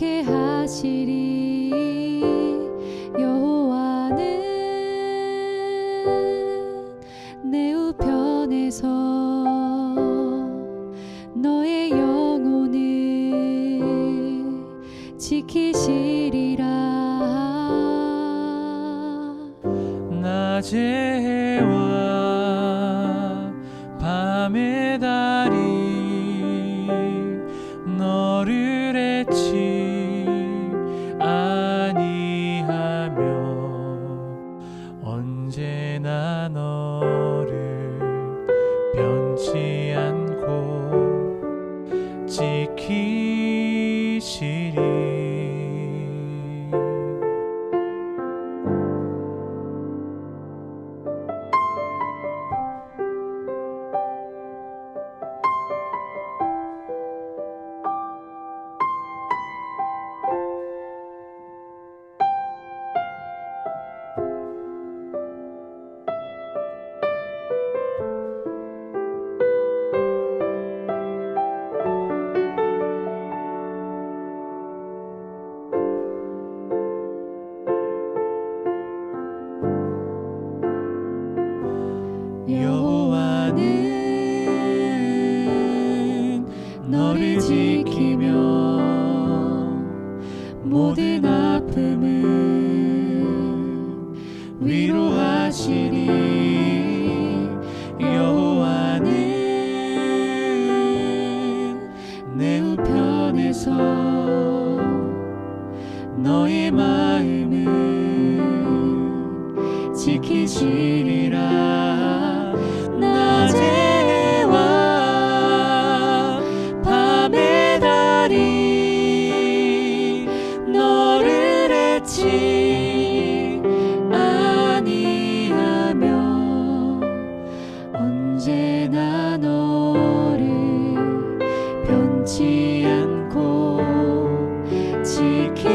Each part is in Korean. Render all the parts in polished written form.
지키게 하시리. 여호와는 내 우편에서 너의 영혼을 지키시리라. 낮에와 밤의 달이 너를 잊지 아니하며 언제나 너를 변치 않고 지키시리. 여호와는 너를 지키며 모든 아픔을 위로하시리. 여호와는 내 우편에서 너의 마음을 지키시리라. 낮에와 밤의 달이 너를 잊지 아니하며 언제나 너를 변치 않고 지키시리.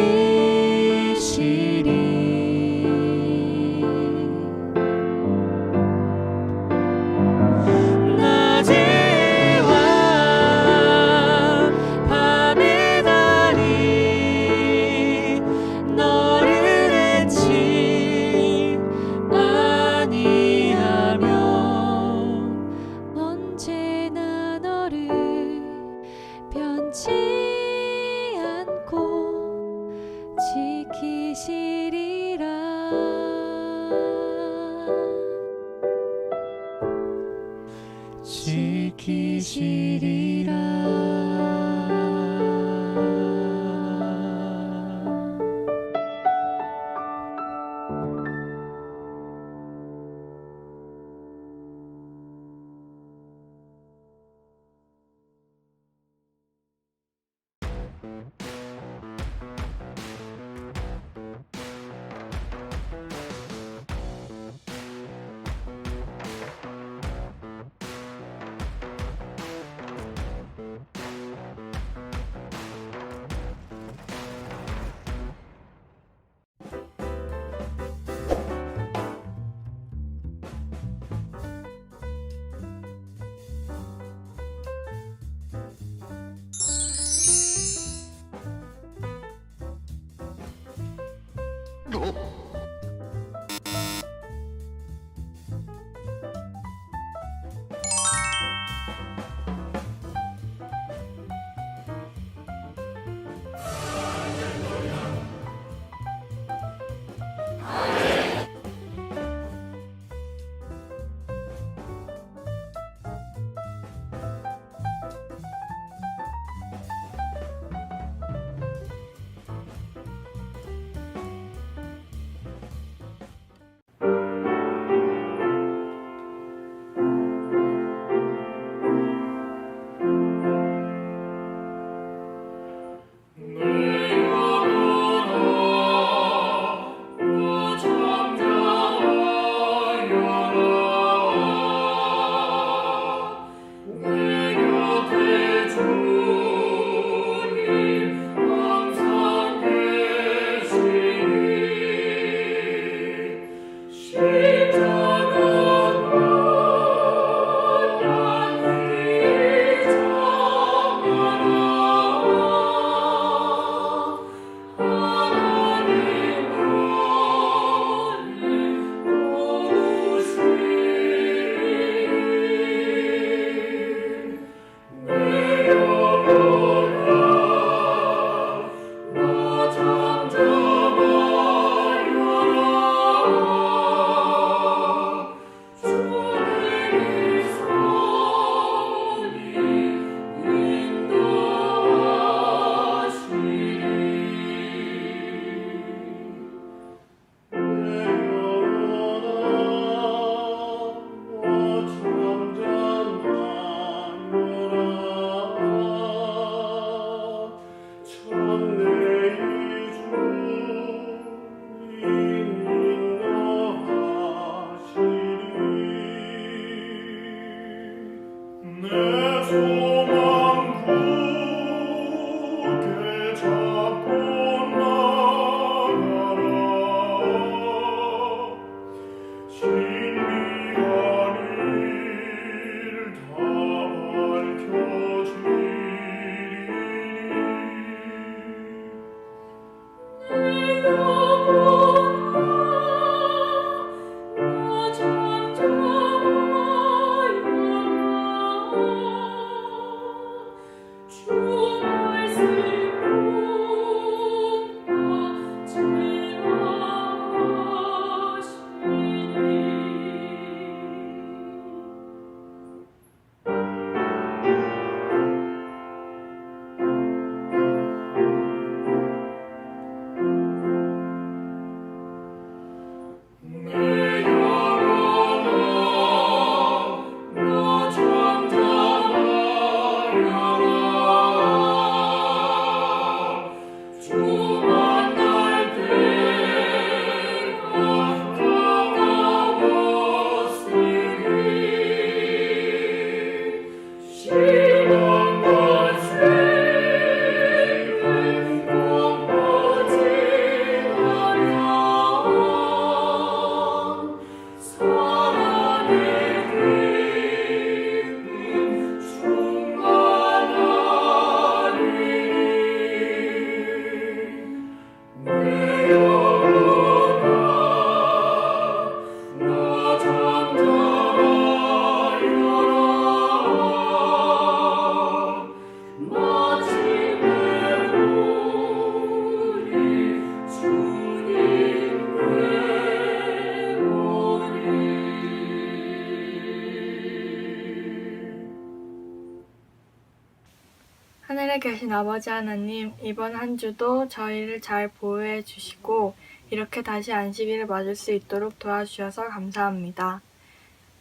하늘에 계신 아버지 하나님, 이번 한 주도 저희를 잘 보호해 주시고 이렇게 다시 안식일을 맞을 수 있도록 도와주셔서 감사합니다.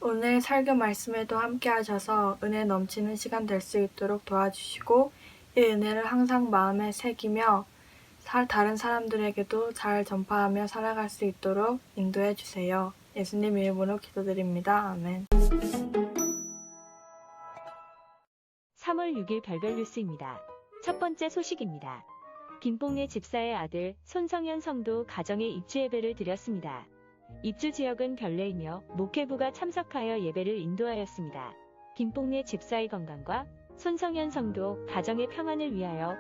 오늘 설교 말씀에도 함께 하셔서 은혜 넘치는 시간 될 수 있도록 도와주시고 이 은혜를 항상 마음에 새기며 다른 사람들에게도 잘 전파하며 살아갈 수 있도록 인도해 주세요. 예수님 이름으로 기도드립니다. 아멘. 3월 6일 별별 뉴스입니다. 첫 번째 소식입니다. 김뽕예 집사의 아들 손성현 성도 가정에 입주 예배를 드렸습니다. 입주 지역은 별내이며 목회부가 참석하여 예배를 인도하였습니다. 김뽕예 집사의 건강과 손성현 성도 가정의 평안을 위하여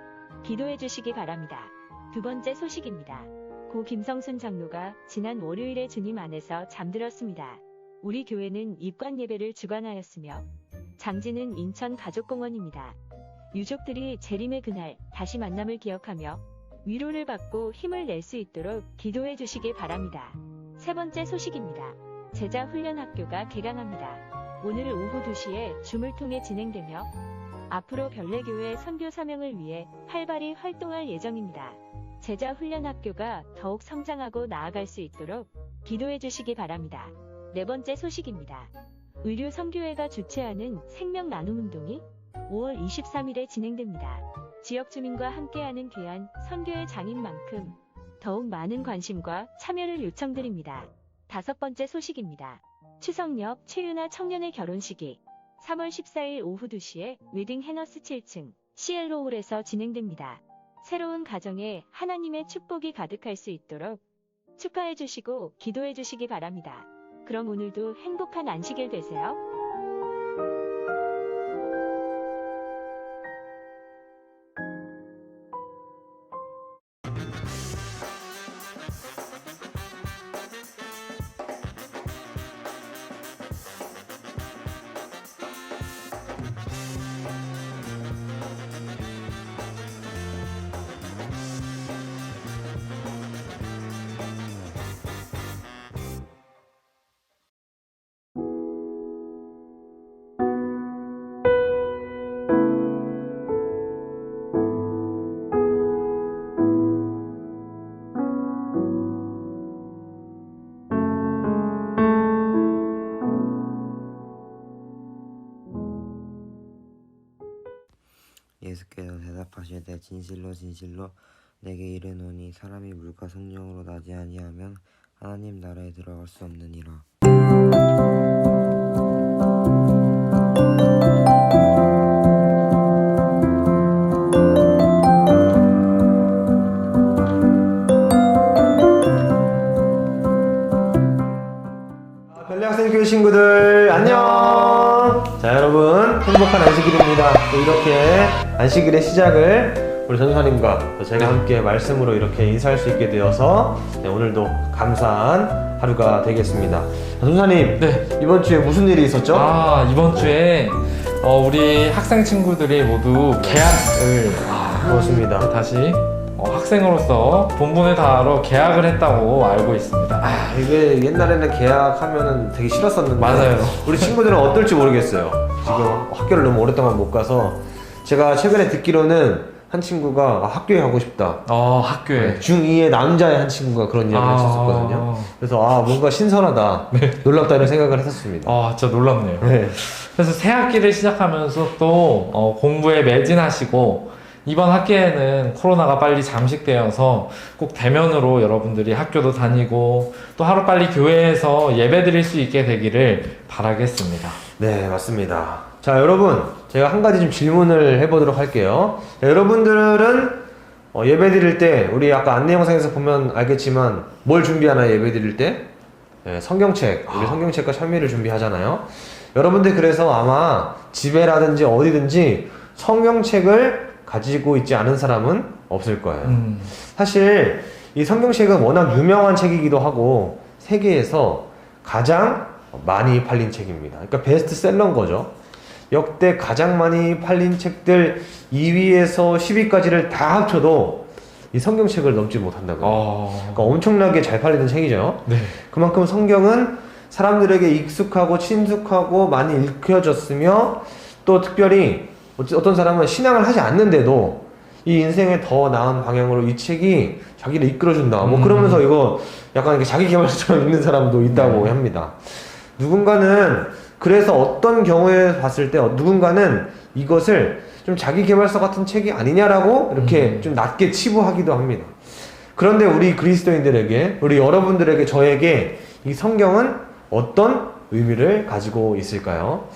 기도해 주시기 바랍니다. 두 번째 소식입니다. 고 김성순 장로가 지난 월요일에 주님 안에서 잠들었습니다. 우리 교회는 입관 예배를 주관하였으며 장지는 인천 가족공원입니다. 유족들이 재림의 그날 다시 만남을 기억하며 위로를 받고 힘을 낼 수 있도록 기도해 주시기 바랍니다. 세 번째 소식입니다. 제자훈련학교가 개강합니다. 오늘 오후 2시에 줌을 통해 진행되며 앞으로 별내교회 선교 사명을 위해 활발히 활동할 예정입니다. 제자훈련학교가 더욱 성장하고 나아갈 수 있도록 기도해 주시기 바랍니다. 네 번째 소식입니다. 의료선교회가 주최하는 생명나눔운동이 5월 23일에 진행됩니다. 지역 주민과 함께하는 귀한 선교의 장인 만큼 더욱 많은 관심과 참여를 요청드립니다. 다섯 번째 소식입니다. 추석녘 최유나 청년의 결혼식이 3월 14일 오후 2시에 웨딩 해너스 7층 CL로홀에서 진행됩니다. 새로운 가정에 하나님의 축복이 가득할 수 있도록 축하해 주시고 기도해 주시기 바랍니다. 그럼 오늘도 행복한 안식일 되세요. 예수께서 대답하시되 진실로 진실로 내게 이르노니 사람이 물과 성령으로 나지 아니하면 하나님 나라에 들어갈 수 없느니라. 별내학생교회 친구들 안녕. 자, 여러분 행복한 안식일입니다. 또 이렇게 안식일의 시작을 우리 전사님과 또 제가 함께 말씀으로 이렇게 인사할 수 있게 되어서 오늘도 감사한 하루가 되겠습니다. 전사님, 네. 이번 주에 무슨 일이 있었죠? 이번 주에 우리 학생 친구들이 모두 계약을 그렇습니다. 다시 학생으로서 본분을 다하러 계약을 했다고 알고 있습니다. 이게 옛날에는 계약하면은 되게 싫었었는데 맞아요. 우리 친구들은 어떨지 모르겠어요. 지금 학교를 너무 오랫동안 못 가서 제가 최근에 듣기로는 한 친구가 학교에 가고 싶다. 학교에. 중2의 남자의 한 친구가 그런 이야기를 했었거든요. 그래서 뭔가 신선하다, 놀랍다 이런 생각을 했었습니다. 진짜 놀랍네요. 네. 그래서 새 학기를 시작하면서 또 공부에 매진하시고 이번 학기에는 코로나가 빨리 잠식되어서 꼭 대면으로 여러분들이 학교도 다니고 또 하루빨리 교회에서 예배드릴 수 있게 되기를 바라겠습니다. 네, 맞습니다. 자, 여러분, 제가 한 가지 좀 질문을 해보도록 할게요. 자, 여러분들은 예배 드릴 때, 우리 아까 안내 영상에서 보면 알겠지만, 뭘 준비하나요, 예배 드릴 때? 네, 성경책, 우리 성경책과 찬미를 준비하잖아요. 여러분들 그래서 아마 집에라든지 어디든지 성경책을 가지고 있지 않은 사람은 없을 거예요. 사실 이 성경책은 워낙 유명한 책이기도 하고, 세계에서 가장 많이 팔린 책입니다. 그러니까 베스트셀러인 거죠. 역대 가장 많이 팔린 책들 2위에서 10위까지를 다 합쳐도 이 성경책을 넘지 못한다고요. 그러니까 엄청나게 잘 팔리는 책이죠. 네. 그만큼 성경은 사람들에게 익숙하고 친숙하고 많이 읽혀졌으며 또 특별히 어떤 사람은 신앙을 하지 않는데도 이 인생의 더 나은 방향으로 이 책이 자기를 이끌어준다. 뭐 그러면서 이거 약간 이렇게 자기 개발서처럼 읽는 사람도 있다고 합니다. 누군가는 그래서 어떤 경우에 봤을 때 누군가는 이것을 좀 자기 개발서 같은 책이 아니냐라고 이렇게 좀 낮게 치부하기도 합니다. 그런데 우리 그리스도인들에게, 우리 여러분들에게, 저에게 이 성경은 어떤 의미를 가지고 있을까요?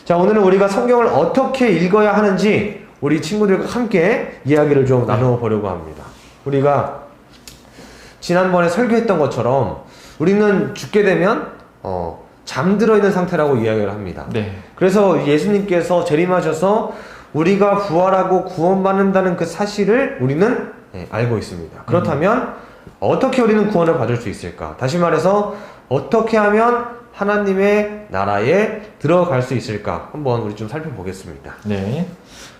자, 오늘은 우리가 성경을 어떻게 읽어야 하는지 우리 친구들과 함께 이야기를 좀 나눠보려고 합니다. 우리가 지난번에 설교했던 것처럼 우리는 죽게 되면 잠들어 있는 상태라고 이야기를 합니다. 네. 그래서 예수님께서 재림하셔서 우리가 부활하고 구원받는다는 그 사실을 우리는 알고 있습니다. 그렇다면 어떻게 우리는 구원을 받을 수 있을까? 다시 말해서 어떻게 하면 하나님의 나라에 들어갈 수 있을까? 한번 우리 좀 살펴보겠습니다. 네.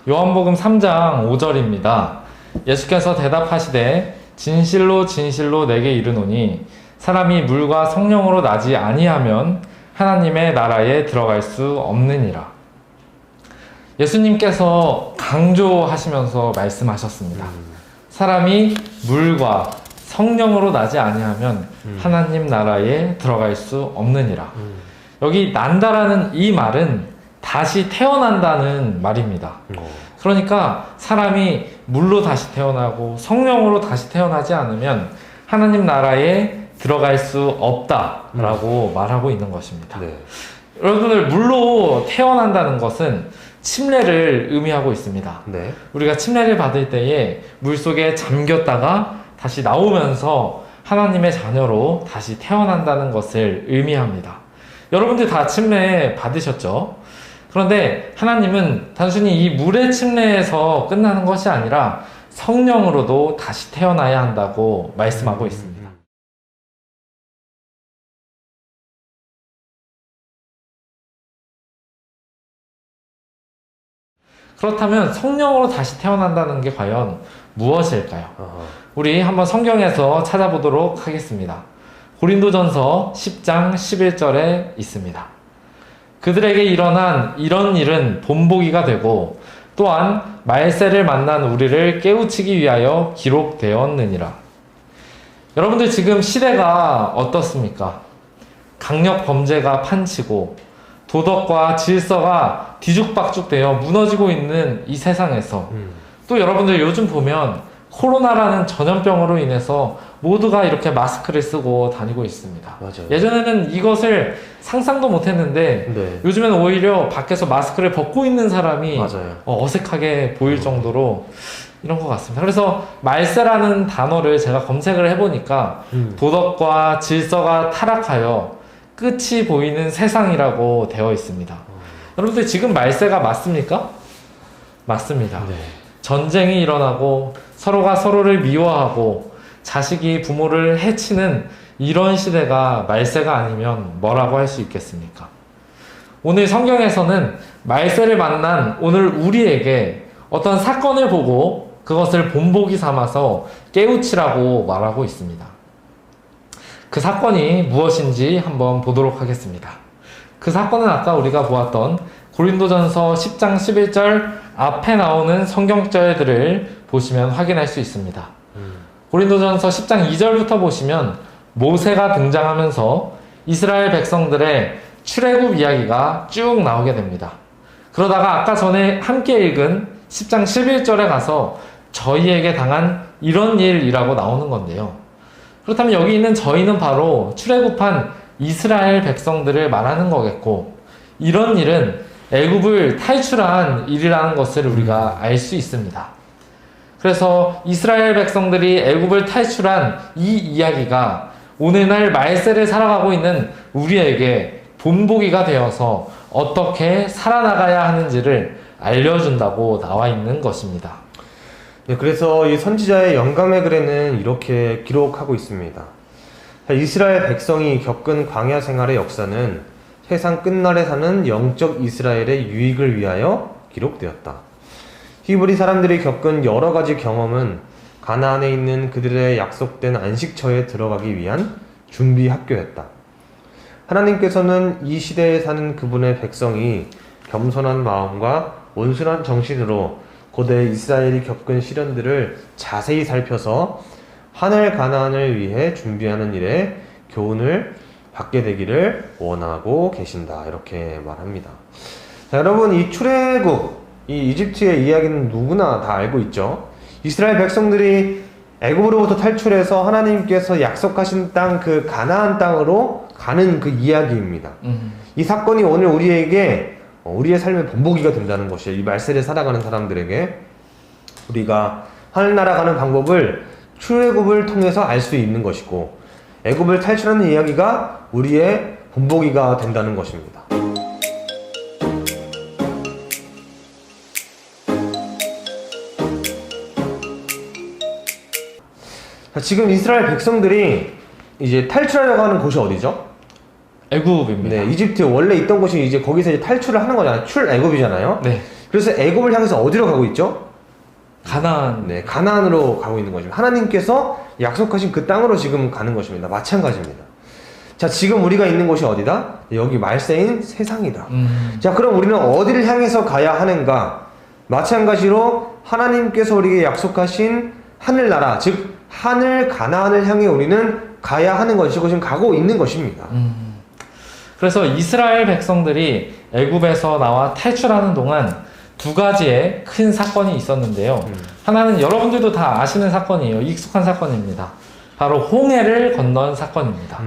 요한복음 3장 5절입니다. 예수께서 대답하시되 진실로 진실로 내게 이르노니 사람이 물과 성령으로 나지 아니하면 하나님의 나라에 들어갈 수 없느니라. 예수님께서 강조하시면서 말씀하셨습니다. 사람이 물과 성령으로 나지 아니하면 하나님 나라에 들어갈 수 없느니라. 여기 난다라는 이 말은 다시 태어난다는 말입니다. 그러니까 사람이 물로 다시 태어나고 성령으로 다시 태어나지 않으면 하나님 나라에 들어갈 수 없다라고 말하고 있는 것입니다. 네. 여러분들, 물로 태어난다는 것은 침례를 의미하고 있습니다. 네. 우리가 침례를 받을 때에 물속에 잠겼다가 다시 나오면서 하나님의 자녀로 다시 태어난다는 것을 의미합니다. 여러분들 다 침례 받으셨죠? 그런데 하나님은 단순히 이 물의 침례에서 끝나는 것이 아니라 성령으로도 다시 태어나야 한다고 말씀하고 있습니다. 그렇다면 성령으로 다시 태어난다는 게 과연 무엇일까요? 우리 한번 성경에서 찾아보도록 하겠습니다. 고린도전서 10장 11절에 있습니다. 그들에게 일어난 이런 일은 본보기가 되고 또한 말세를 만난 우리를 깨우치기 위하여 기록되었느니라. 여러분들, 지금 시대가 어떻습니까? 강력 범죄가 판치고 도덕과 질서가 뒤죽박죽되어 무너지고 있는 이 세상에서 또 여러분들 요즘 보면 코로나라는 전염병으로 인해서 모두가 이렇게 마스크를 쓰고 다니고 있습니다. 맞아요. 예전에는 이것을 상상도 못했는데 네. 요즘에는 오히려 밖에서 마스크를 벗고 있는 사람이 맞아요. 어색하게 보일 정도로 이런 것 같습니다. 그래서 말세라는 단어를 제가 검색을 해보니까 도덕과 질서가 타락하여 끝이 보이는 세상이라고 되어 있습니다. 여러분들, 지금 말세가 맞습니까? 맞습니다. 네. 전쟁이 일어나고 서로가 서로를 미워하고 자식이 부모를 해치는 이런 시대가 말세가 아니면 뭐라고 할 수 있겠습니까? 오늘 성경에서는 말세를 만난 오늘 우리에게 어떤 사건을 보고 그것을 본보기 삼아서 깨우치라고 말하고 있습니다. 그 사건이 무엇인지 한번 보도록 하겠습니다. 그 사건은 아까 우리가 보았던 고린도전서 10장 11절 앞에 나오는 성경절들을 보시면 확인할 수 있습니다. 고린도전서 10장 2절부터 보시면 모세가 등장하면서 이스라엘 백성들의 출애굽 이야기가 쭉 나오게 됩니다. 그러다가 아까 전에 함께 읽은 10장 11절에 가서 저희에게 당한 이런 일이라고 나오는 건데요. 그렇다면 여기 있는 저희는 바로 출애굽한 이스라엘 백성들을 말하는 거겠고, 이런 일은 애굽을 탈출한 일이라는 것을 우리가 알 수 있습니다. 그래서 이스라엘 백성들이 애굽을 탈출한 이 이야기가 오늘날 말세를 살아가고 있는 우리에게 본보기가 되어서 어떻게 살아나가야 하는지를 알려준다고 나와 있는 것입니다. 네, 그래서 이 선지자의 영감의 글에는 이렇게 기록하고 있습니다. 이스라엘 백성이 겪은 광야 생활의 역사는 세상 끝날에 사는 영적 이스라엘의 유익을 위하여 기록되었다. 히브리 사람들이 겪은 여러 가지 경험은 가나안에 있는 그들의 약속된 안식처에 들어가기 위한 준비 학교였다. 하나님께서는 이 시대에 사는 그분의 백성이 겸손한 마음과 온순한 정신으로 고대 이스라엘이 겪은 시련들을 자세히 살펴서 하늘 가나안을 위해 준비하는 일에 교훈을 받게 되기를 원하고 계신다. 이렇게 말합니다. 자, 여러분, 이 출애굽, 이 이집트의 이야기는 누구나 다 알고 있죠. 이스라엘 백성들이 애굽으로부터 탈출해서 하나님께서 약속하신 땅, 그 가나안 땅으로 가는 그 이야기입니다. 이 사건이 오늘 우리에게 우리의 삶의 본보기가 된다는 것이에요. 이 말세를 살아가는 사람들에게 우리가 하늘나라 가는 방법을 출애굽을 통해서 알 수 있는 것이고, 애굽을 탈출하는 이야기가 우리의 본보기가 된다는 것입니다. 지금 이스라엘 백성들이 이제 탈출하려고 하는 곳이 어디죠? 애굽입니다. 네, 이집트 원래 있던 곳이 이제 거기서 이제 탈출을 하는 거잖아요. 출애굽이잖아요. 네. 그래서 애굽을 향해서 어디로 가고 있죠? 가나안. 네, 가나안으로 가고 있는 것입니다. 하나님께서 약속하신 그 땅으로 지금 가는 것입니다. 마찬가지입니다. 자, 지금 우리가 있는 곳이 어디다? 여기 말세인 세상이다. 자, 그럼 우리는 어디를 향해서 가야 하는가? 마찬가지로 하나님께서 우리에게 약속하신 하늘나라, 즉 하늘 가나안을 향해 우리는 가야 하는 것이고 지금 가고 있는 것입니다. 그래서 이스라엘 백성들이 애굽에서 나와 탈출하는 동안 두 가지의 큰 사건이 있었는데요. 하나는 여러분들도 다 아시는 사건이에요. 익숙한 사건입니다. 바로 홍해를 건넌 사건입니다.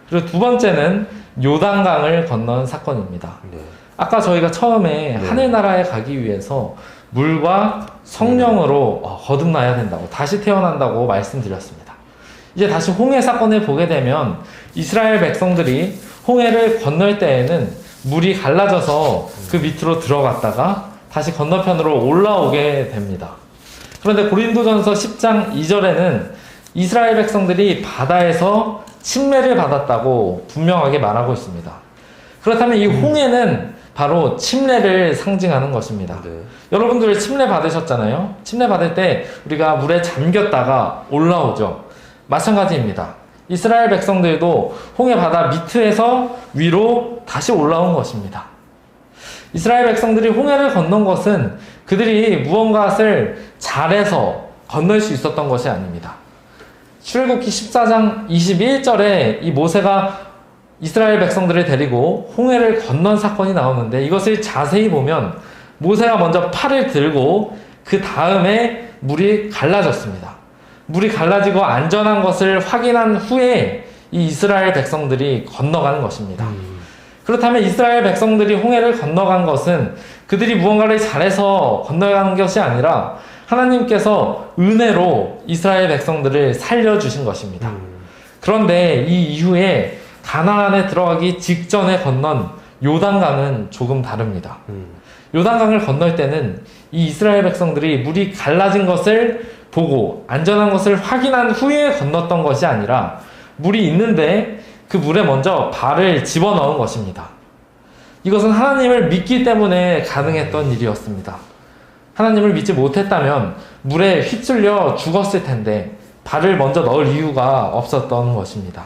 그리고 두 번째는 요단강을 건넌 사건입니다. 네. 아까 저희가 처음에 하늘나라에 가기 위해서 물과 성령으로 거듭나야 된다고, 다시 태어난다고 말씀드렸습니다. 이제 다시 홍해 사건을 보게 되면 이스라엘 백성들이 홍해를 건널 때에는 물이 갈라져서 그 밑으로 들어갔다가 다시 건너편으로 올라오게 됩니다. 그런데 고린도전서 10장 2절에는 이스라엘 백성들이 바다에서 침례를 받았다고 분명하게 말하고 있습니다. 그렇다면 이 홍해는 바로 침례를 상징하는 것입니다. 네. 여러분들 침례 받으셨잖아요. 침례 받을 때 우리가 물에 잠겼다가 올라오죠. 마찬가지입니다. 이스라엘 백성들도 홍해 바다 밑에서 위로 다시 올라온 것입니다. 이스라엘 백성들이 홍해를 건넌 것은 그들이 무언가를 잘해서 건널 수 있었던 것이 아닙니다. 출애굽기 14장 21절에 이 모세가 이스라엘 백성들을 데리고 홍해를 건넌 사건이 나오는데, 이것을 자세히 보면 모세가 먼저 팔을 들고 그 다음에 물이 갈라졌습니다. 물이 갈라지고 안전한 것을 확인한 후에 이 이스라엘 백성들이 건너가는 것입니다. 그렇다면 이스라엘 백성들이 홍해를 건너간 것은 그들이 무언가를 잘해서 건너가는 것이 아니라 하나님께서 은혜로 이스라엘 백성들을 살려주신 것입니다. 그런데 이 이후에 가나안에 들어가기 직전에 건넌 요단강은 조금 다릅니다. 요단강을 건널 때는 이 이스라엘 백성들이 물이 갈라진 것을 보고 안전한 것을 확인한 후에 건넜던 것이 아니라 물이 있는데 그 물에 먼저 발을 집어넣은 것입니다. 이것은 하나님을 믿기 때문에 가능했던 일이었습니다. 하나님을 믿지 못했다면 물에 휩쓸려 죽었을 텐데 발을 먼저 넣을 이유가 없었던 것입니다.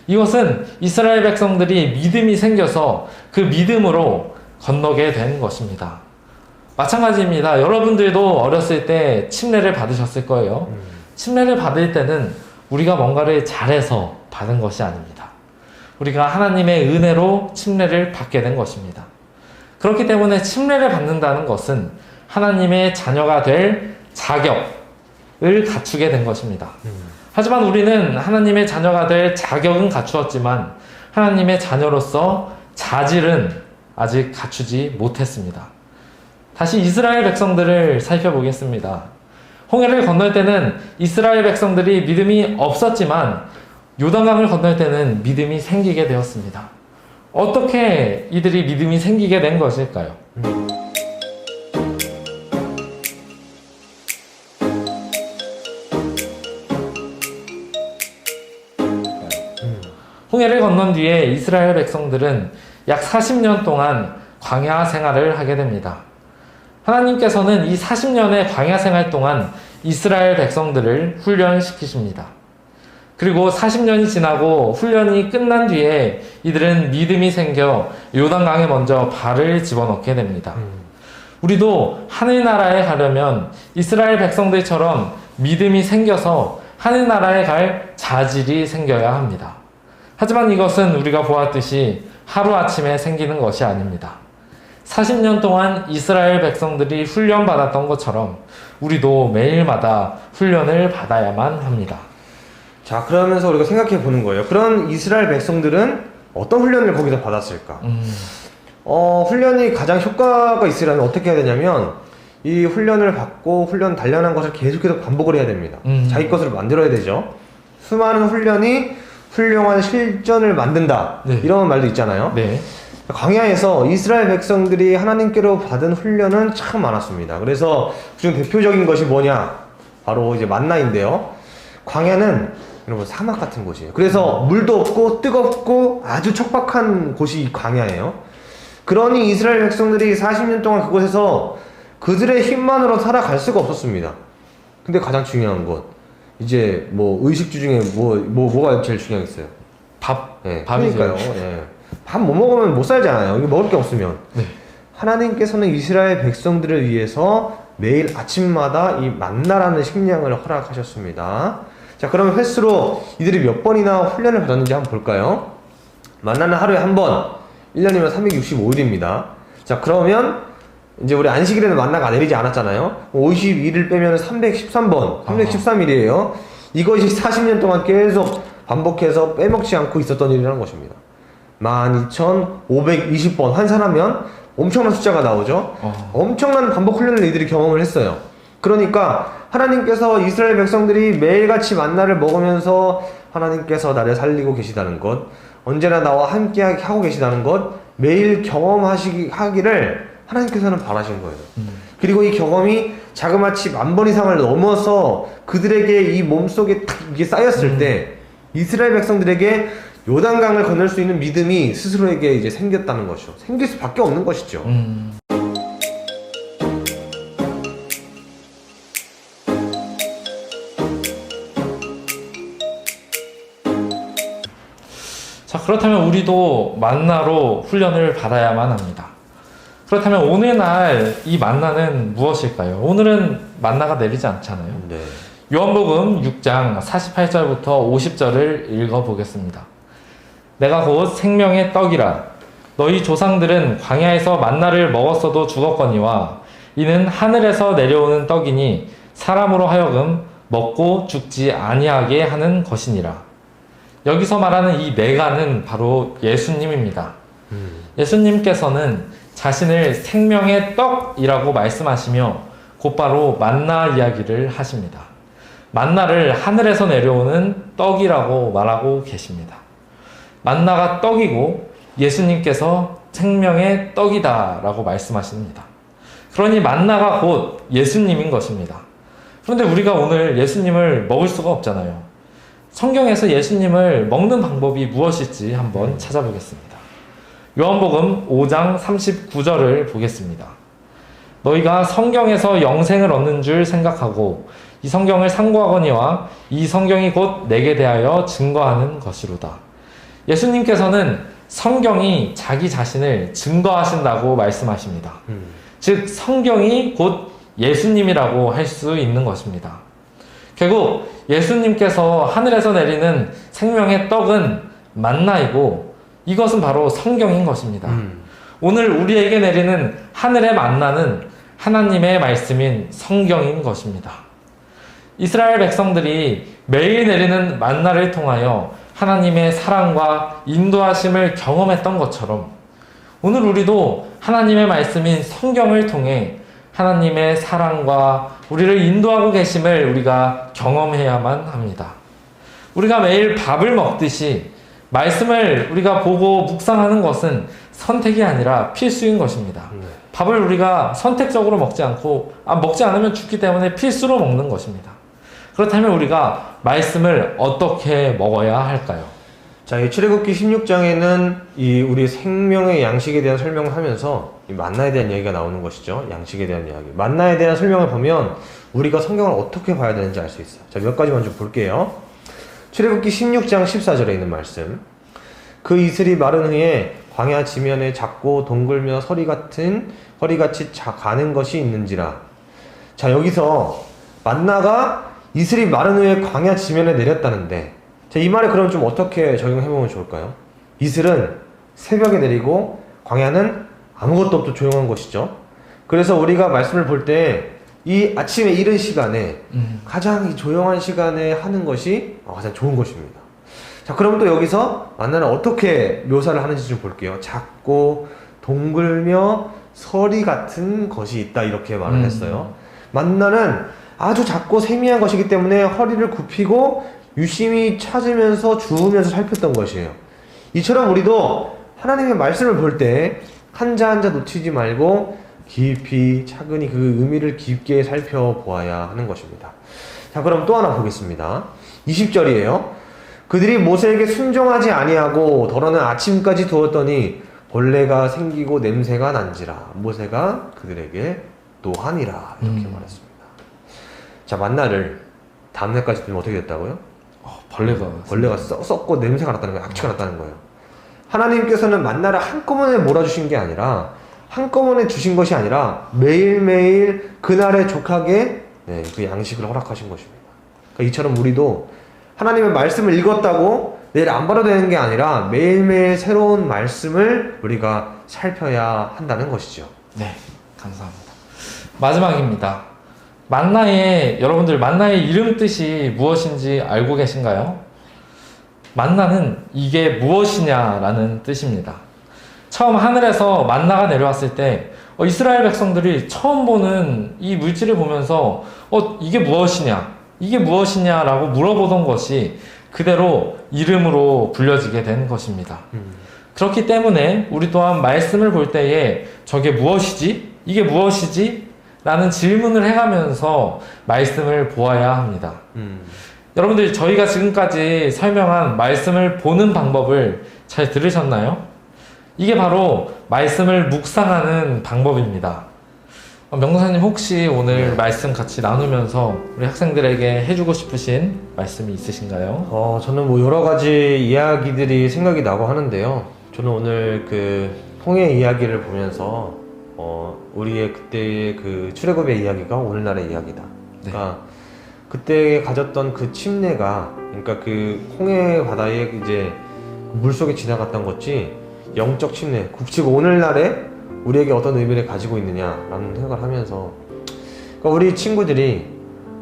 이것은 이스라엘 백성들이 믿음이 생겨서 그 믿음으로 건너게 된 것입니다. 마찬가지입니다. 여러분들도 어렸을 때 침례를 받으셨을 거예요. 침례를 받을 때는 우리가 뭔가를 잘해서 받은 것이 아닙니다. 우리가 하나님의 은혜로 침례를 받게 된 것입니다. 그렇기 때문에 침례를 받는다는 것은 하나님의 자녀가 될 자격을 갖추게 된 것입니다. 하지만 우리는 하나님의 자녀가 될 자격은 갖추었지만 하나님의 자녀로서 자질은 아직 갖추지 못했습니다. 다시 이스라엘 백성들을 살펴보겠습니다. 홍해를 건널 때는 이스라엘 백성들이 믿음이 없었지만 요단강을 건널 때는 믿음이 생기게 되었습니다. 어떻게 이들이 믿음이 생기게 된 것일까요? 홍해를 건넌 뒤에 이스라엘 백성들은 약 40년 동안 광야 생활을 하게 됩니다. 하나님께서는 이 40년의 광야 생활 동안 이스라엘 백성들을 훈련시키십니다. 그리고 40년이 지나고 훈련이 끝난 뒤에 이들은 믿음이 생겨 요단강에 먼저 발을 집어넣게 됩니다. 우리도 하늘나라에 가려면 이스라엘 백성들처럼 믿음이 생겨서 하늘나라에 갈 자질이 생겨야 합니다. 하지만 이것은 우리가 보았듯이 하루아침에 생기는 것이 아닙니다. 40년 동안 이스라엘 백성들이 훈련받았던 것처럼 우리도 매일마다 훈련을 받아야만 합니다. 자, 그러면서 우리가 생각해 보는 거예요. 그런 이스라엘 백성들은 어떤 훈련을 거기서 받았을까? 훈련이 가장 효과가 있으려면 어떻게 해야 되냐면 이 훈련을 받고 훈련 단련한 것을 계속해서 반복을 해야 됩니다. 자기 것으로 만들어야 되죠. 수많은 훈련이 훌륭한 실전을 만든다. 네. 이런 말도 있잖아요. 네. 광야에서 이스라엘 백성들이 하나님께로 받은 훈련은 참 많았습니다. 그래서 그중 대표적인 것이 뭐냐? 바로 이제 만나인데요. 광야는 여러분 사막 같은 곳이에요. 그래서 물도 없고 뜨겁고 아주 척박한 곳이 이 광야예요. 그러니 이스라엘 백성들이 40년 동안 그곳에서 그들의 힘만으로 살아갈 수가 없었습니다. 근데 가장 중요한 것, 이제 뭐 의식주 중에 뭐가 제일 중요하겠어요? 밥. 네, 밥이 그러니까요. 예. 밥 못 먹으면 못 살잖아요. 이게 먹을 게 없으면. 네. 하나님께서는 이스라엘 백성들을 위해서 매일 아침마다 이 만나라는 식량을 허락하셨습니다. 자, 그러면 횟수로 이들이 몇 번이나 훈련을 받았는지 한번 볼까요? 만나는 하루에 한 번, 1년이면 365일입니다. 자, 그러면 이제 우리 안식일에는 만나가 내리지 않았잖아요. 52일 빼면 313번, 313일이에요. 이것이 40년 동안 계속 반복해서 빼먹지 않고 있었던 일이라는 것입니다. 12,520번 환산하면 엄청난 숫자가 나오죠. 엄청난 반복 훈련을 이들이 경험을 했어요. 그러니까 하나님께서 이스라엘 백성들이 매일같이 만나를 먹으면서 하나님께서 나를 살리고 계시다는 것, 언제나 나와 함께 하고 계시다는 것, 매일 경험하기를 하나님께서는 바라신 거예요. 그리고 이 경험이 자그마치 10,000번 이상을 넘어서 그들에게 이 몸속에 탁 이게 쌓였을 때 이스라엘 백성들에게 요단강을 건널 수 있는 믿음이 스스로에게 이제 생겼다는 것이죠. 생길 수밖에 없는 것이죠. 자, 그렇다면 우리도 만나로 훈련을 받아야만 합니다. 그렇다면 오늘날 이 만나는 무엇일까요? 오늘은 만나가 내리지 않잖아요. 네. 요한복음 6장 48절부터 50절을 읽어보겠습니다. 내가 곧 생명의 떡이라. 너희 조상들은 광야에서 만나를 먹었어도 죽었거니와 이는 하늘에서 내려오는 떡이니 사람으로 하여금 먹고 죽지 아니하게 하는 것이니라. 여기서 말하는 이 내가는 바로 예수님입니다. 예수님께서는 자신을 생명의 떡이라고 말씀하시며 곧바로 만나 이야기를 하십니다. 만나를 하늘에서 내려오는 떡이라고 말하고 계십니다. 만나가 떡이고 예수님께서 생명의 떡이다 라고 말씀하십니다. 그러니 만나가 곧 예수님인 것입니다. 그런데 우리가 오늘 예수님을 먹을 수가 없잖아요. 성경에서 예수님을 먹는 방법이 무엇일지 한번 찾아보겠습니다. 요한복음 5장 39절을 보겠습니다. 너희가 성경에서 영생을 얻는 줄 생각하고 이 성경을 상고하거니와 이 성경이 곧 내게 대하여 증거하는 것이로다. 예수님께서는 성경이 자기 자신을 증거하신다고 말씀하십니다. 즉 성경이 곧 예수님이라고 할 수 있는 것입니다. 결국 예수님께서 하늘에서 내리는 생명의 떡은 만나이고 이것은 바로 성경인 것입니다. 오늘 우리에게 내리는 하늘의 만나는 하나님의 말씀인 성경인 것입니다. 이스라엘 백성들이 매일 내리는 만나를 통하여 하나님의 사랑과 인도하심을 경험했던 것처럼 오늘 우리도 하나님의 말씀인 성경을 통해 하나님의 사랑과 우리를 인도하고 계심을 우리가 경험해야만 합니다. 우리가 매일 밥을 먹듯이 말씀을 우리가 보고 묵상하는 것은 선택이 아니라 필수인 것입니다. 밥을 우리가 선택적으로 먹지 않고 먹지 않으면 죽기 때문에 필수로 먹는 것입니다. 그렇다면 우리가 말씀을 어떻게 먹어야 할까요? 자, 이 출애굽기 16장에는 이 우리 생명의 양식에 대한 설명을 하면서 이 만나에 대한 이야기가 나오는 것이죠. 양식에 대한 이야기. 만나에 대한 설명을 보면 우리가 성경을 어떻게 봐야 되는지 알 수 있어요. 자, 몇 가지만 좀 볼게요. 출애굽기 16장 14절에 있는 말씀. 그 이슬이 마른 후에 광야 지면에 작고 동글며 허리같이 가는 것이 있는지라. 자, 여기서 만나가 이슬이 마른 후에 광야 지면에 내렸다는데, 자, 이 말에 그럼 좀 어떻게 적용해보면 좋을까요? 이슬은 새벽에 내리고 광야는 아무것도 없고 조용한 것이죠. 그래서 우리가 말씀을 볼 때 이 아침에 이른 시간에 가장 이 조용한 시간에 하는 것이 가장 좋은 것입니다. 자, 그럼 또 여기서 만나는 어떻게 묘사를 하는지 좀 볼게요. 작고 동글며 서리 같은 것이 있다, 이렇게 말을 했어요. 만나는 아주 작고 세미한 것이기 때문에 허리를 굽히고 유심히 찾으면서 주우면서 살폈던 것이에요. 이처럼 우리도 하나님의 말씀을 볼 때 한자 한자 놓치지 말고 깊이 차근히 그 의미를 깊게 살펴보아야 하는 것입니다. 자, 그럼 또 하나 보겠습니다. 20절이에요. 그들이 모세에게 순종하지 아니하고 더러는 아침까지 두었더니 벌레가 생기고 냄새가 난지라 모세가 그들에게 또 하니라, 이렇게 말했습니다. 자, 만나를 다음날까지 두면 어떻게 됐다고요? 벌레가 썩고 냄새가 났다는 거예요. 악취가 났다는 거예요. 하나님께서는 만나를 한꺼번에 몰아주신 게 아니라, 한꺼번에 주신 것이 아니라 매일매일 그날에 족하게 그 양식을 허락하신 것입니다. 그러니까 이처럼 우리도 하나님의 말씀을 읽었다고 내일 안 봐도 되는 게 아니라 매일매일 새로운 말씀을 우리가 살펴야 한다는 것이죠. 네, 감사합니다. 마지막입니다. 여러분들 만나의 이름 뜻이 무엇인지 알고 계신가요? 만나는 이게 무엇이냐라는 뜻입니다. 처음 하늘에서 만나가 내려왔을 때 이스라엘 백성들이 처음 보는 이 물질을 보면서 이게 무엇이냐라고 물어보던 것이 그대로 이름으로 불려지게 된 것입니다. 그렇기 때문에 우리 또한 말씀을 볼 때에 저게 무엇이지? 이게 무엇이지? 라는 질문을 해가면서 말씀을 보아야 합니다. 여러분들, 저희가 지금까지 설명한 말씀을 보는 방법을 잘 들으셨나요? 이게 바로 말씀을 묵상하는 방법입니다. 명도사님, 혹시 오늘 말씀 같이 나누면서 우리 학생들에게 해주고 싶으신 말씀이 있으신가요? 저는 여러 가지 이야기들이 생각이 나고 하는데요. 저는 오늘 그 홍해 이야기를 보면서 우리의 그때의 그 출애굽의 이야기가 오늘날의 이야기다. 그러니까 그때 가졌던 그 침례가, 그러니까 그 홍해 바다에 이제 물속에 지나갔던 것이 영적 침례, 굽치고 오늘날에 우리에게 어떤 의미를 가지고 있느냐라는 생각을 하면서, 그러니까 우리 친구들이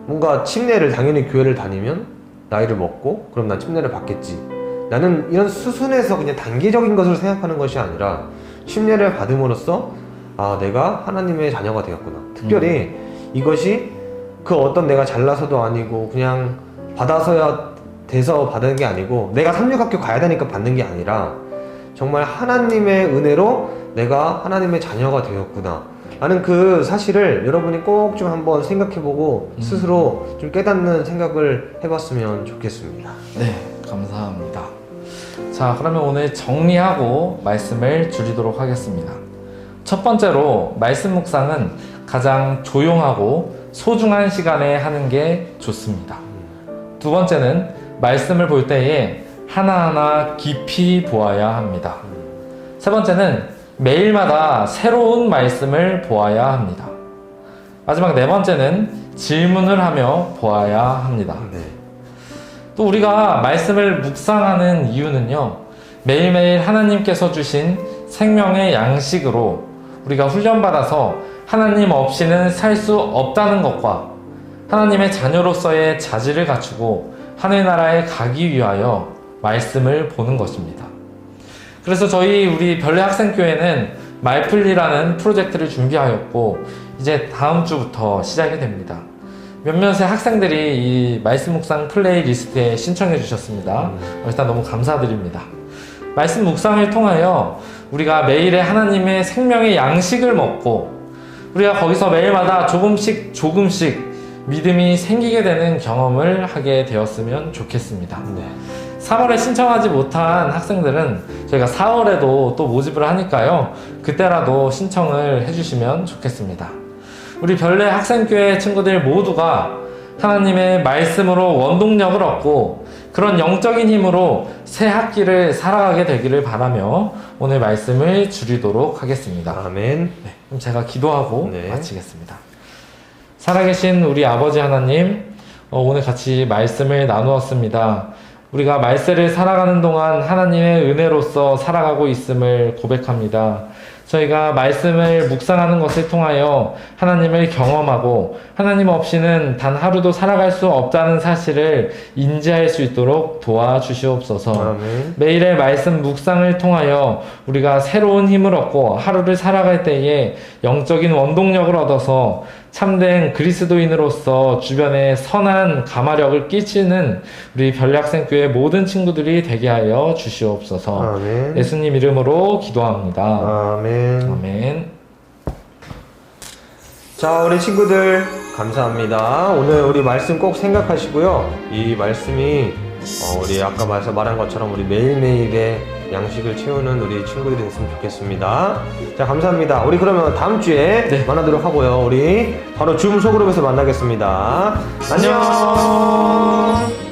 뭔가 침례를, 당연히 교회를 다니면 나이를 먹고 그럼 난 침례를 받겠지, 나는 이런 수순에서 그냥 단기적인 것을 생각하는 것이 아니라 침례를 받음으로써 내가 하나님의 자녀가 되었구나. 특별히 이것이 그 어떤 내가 잘나서도 아니고 그냥 받아서야 돼서 받는 게 아니고 내가 삼육학교 가야 되니까 받는 게 아니라 정말 하나님의 은혜로 내가 하나님의 자녀가 되었구나 라는 그 사실을 여러분이 꼭 좀 한번 생각해보고 스스로 좀 깨닫는 생각을 해봤으면 좋겠습니다. 네, 감사합니다. 자, 그러면 오늘 정리하고 말씀을 줄이도록 하겠습니다. 첫 번째로 말씀 묵상은 가장 조용하고 소중한 시간에 하는 게 좋습니다. 두 번째는 말씀을 볼 때에 하나하나 깊이 보아야 합니다. 세 번째는 매일마다 새로운 말씀을 보아야 합니다. 마지막 네 번째는 질문을 하며 보아야 합니다. 또 우리가 말씀을 묵상하는 이유는요, 매일매일 하나님께서 주신 생명의 양식으로 우리가 훈련받아서 하나님 없이는 살 수 없다는 것과 하나님의 자녀로서의 자질을 갖추고 하늘나라에 가기 위하여 말씀을 보는 것입니다. 그래서 우리 별내 학생교회는 말풀리라는 프로젝트를 준비하였고 이제 다음 주부터 시작이 됩니다. 몇몇의 학생들이 이 말씀 묵상 플레이리스트에 신청해 주셨습니다. 일단 너무 감사드립니다. 말씀 묵상을 통하여 우리가 매일의 하나님의 생명의 양식을 먹고 우리가 거기서 매일마다 조금씩 믿음이 생기게 되는 경험을 하게 되었으면 좋겠습니다. 3월에 신청하지 못한 학생들은 저희가 4월에도 또 모집을 하니까요, 그때라도 신청을 해주시면 좋겠습니다. 우리 별내 학생교회 친구들 모두가 하나님의 말씀으로 원동력을 얻고 그런 영적인 힘으로 새 학기를 살아가게 되기를 바라며 오늘 말씀을 줄이도록 하겠습니다. 아멘. 네, 그럼 제가 기도하고 마치겠습니다. 살아계신 우리 아버지 하나님, 오늘 같이 말씀을 나누었습니다. 우리가 말세를 살아가는 동안 하나님의 은혜로서 살아가고 있음을 고백합니다. 저희가 말씀을 묵상하는 것을 통하여 하나님을 경험하고 하나님 없이는 단 하루도 살아갈 수 없다는 사실을 인지할 수 있도록 도와주시옵소서. 아멘. 매일의 말씀 묵상을 통하여 우리가 새로운 힘을 얻고 하루를 살아갈 때에 영적인 원동력을 얻어서 참된 그리스도인으로서 주변에 선한 감화력을 끼치는 우리 별학생교회 모든 친구들이 되게 하여 주시옵소서. 아멘. 예수님 이름으로 기도합니다. 아멘. 아멘. 자, 우리 친구들 감사합니다. 오늘 우리 말씀 꼭 생각하시고요. 이 말씀이 우리 아까 말한 것처럼 우리 매일매일의 양식을 채우는 우리 친구들이 됐으면 좋겠습니다. 자, 감사합니다. 우리 그러면 다음 주에 만나도록 하고요. 우리 바로 줌 소그룹에서 만나겠습니다. 안녕.